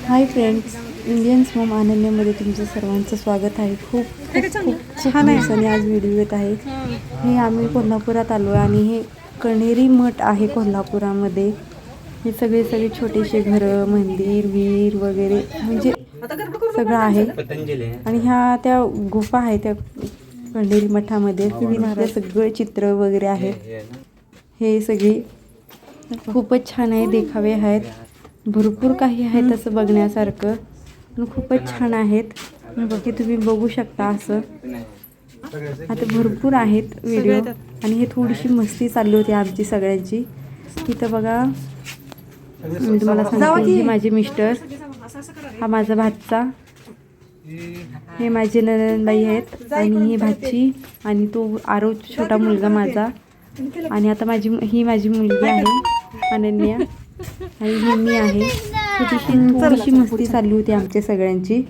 Hi friends, Indians Maugham अनन्यामध्ये तुमचं सर्वांचं स्वागत आहे. खूप छान दिवसांनी आज व्हिडिओ येत आहे. हे आम्ही कोल्हापुरात आलो आणि हे कण्हेरी मठ आहे कोल्हापुरामध्ये. हे सगळे छोटेसे घरं, मंदिर, विहीर वगैरे म्हणजे सगळं आहे. आणि ह्या त्या गुफा आहेत त्या कण्हेरी मठामध्ये विविध सगळे चित्र वगैरे आहेत. हे सगळे खूपच छान आहे, देखावे आहेत, भरपूर काही आहे तसं बघण्यासारखं आणि खूपच छान आहेत. बाकी तुम्ही बघू शकता. असं आता भरपूर आहेत व्हिडिओ आणि हे थोडीशी मस्ती चालली होती आमची सगळ्यांची. इथं बघा, मी तुम्हाला सांगते, हे माझे मिस्टर, हा माझा भाचा, हे माझे ननंदबाई आहेत आणि ही भाची आणि तो आरव छोटा मुलगा माझा. आणि आता ही माझी मुलगी आहे अनन्या आणि ही मी आहे. थोडीशी मस्ती चालली होती आमच्या सगळ्यांची.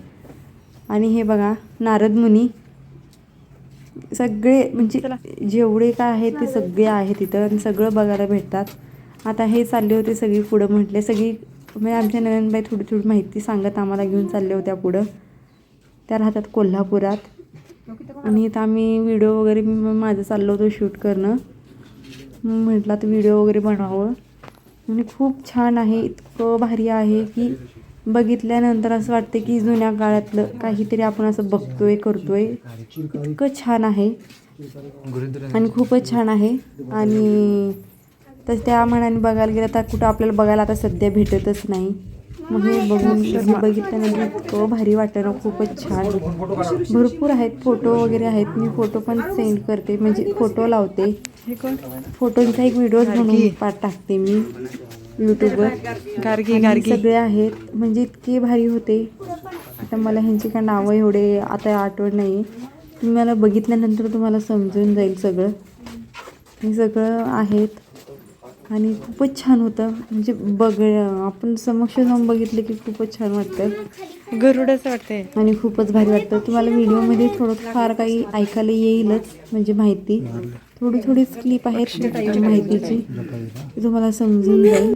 आणि हे बघा, नारद मुनी सगळे म्हणजे जेवढे काय आहे ते सगळे आहेत तिथं आणि सगळं बघायला भेटतात. आता हे चालले होते सगळी पुढं, म्हटले सगळी म्हणजे आमच्या ननंदबाई थोडी माहिती सांगत आम्हाला घेऊन चालल्या होत्या पुढं. त्या राहतात कोल्हापुरात. आणि इथं आम्ही व्हिडिओ वगैरे माझं चाललं होतं शूट करणं. म्हटलं तर व्हिडिओ वगैरे बनवावं. आणि खूप छान आहे, इतकं भारी आहे की बघितल्यानंतर असं वाटतं की जुन्या काळातलं काहीतरी आपण असं बघतोय करतोय. इतकं छान आहे आणि खूपच छान आहे. आणि तर त्या मनाने बघायला गेलं तर कुठं आपल्याला बघायला आता सध्या भेटतच नाही. मग हे बघितल्यानंतर इतकं भारी वाटतं, खूपच छान. भरपूर आहेत, फोटो वगैरे आहेत. मी फोटो पण सेंड करते, म्हणजे फोटो लावते. फोटोंचा एक व्हिडिओ म्हणून टाकते मी यूट्यूबवर. सगळे आहेत म्हणजे इतके भारी होते. आता मला ह्यांची काय नावं एवढे आता आठवण नाही. तुम्ही मला बघितल्यानंतर तुम्हाला समजून जाईल सगळं. हे सगळं आहेत आणि खूपच छान होतं. म्हणजे आपण समक्ष जाऊन बघितलं की खूपच छान वाटतं, गरुडाचं वाटतंय आणि खूपच भारी वाटतं. तुम्हाला व्हिडिओमध्ये थोडंफार काही ऐकायला येईलच, म्हणजे माहिती थोडीच क्लिप आहेत माहितीची, तुम्हाला समजून जाईल.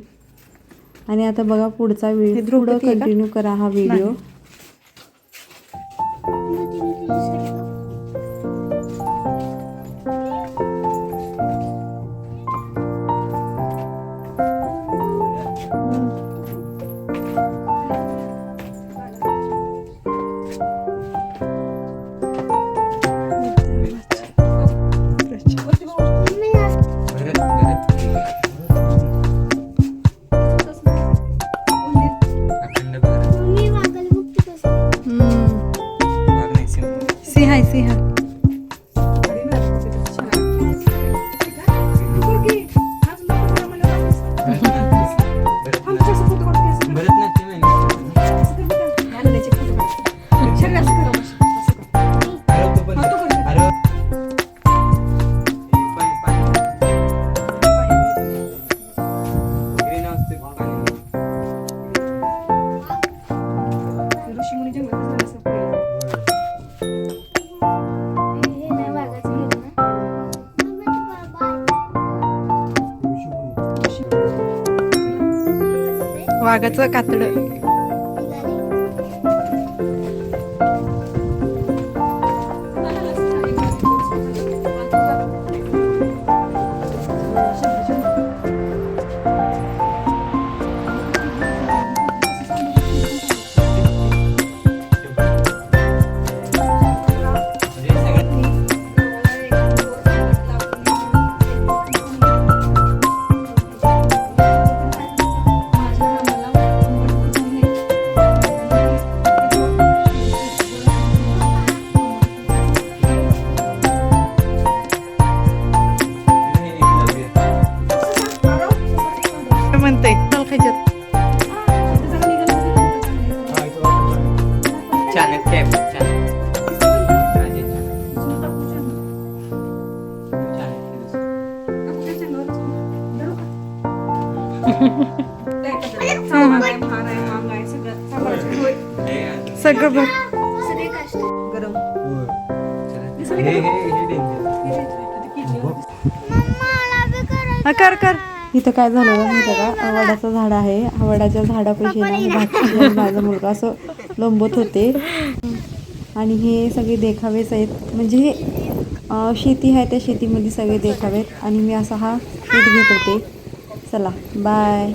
आणि आता बघा पुढचा व्हिडिओ, पुढं कंटिन्यू करा हा व्हिडिओ. सिंह वाघाचं कातडं. म्हणते चल खायच्यात. सगळं भर कर इथं काय झालं होतं माहिती आहे का, वडाचं झाड आहे, वडाच्या झाडापाशी ना हे भाची आणि माझा मुलगा असं लोंबत होते आणि हे सगळे देखावेच आहेत. म्हणजे शेती आहे, त्या शेतीमध्ये सगळे देखावेत आणि मी असा हा शूट घेत होते. चला बाय.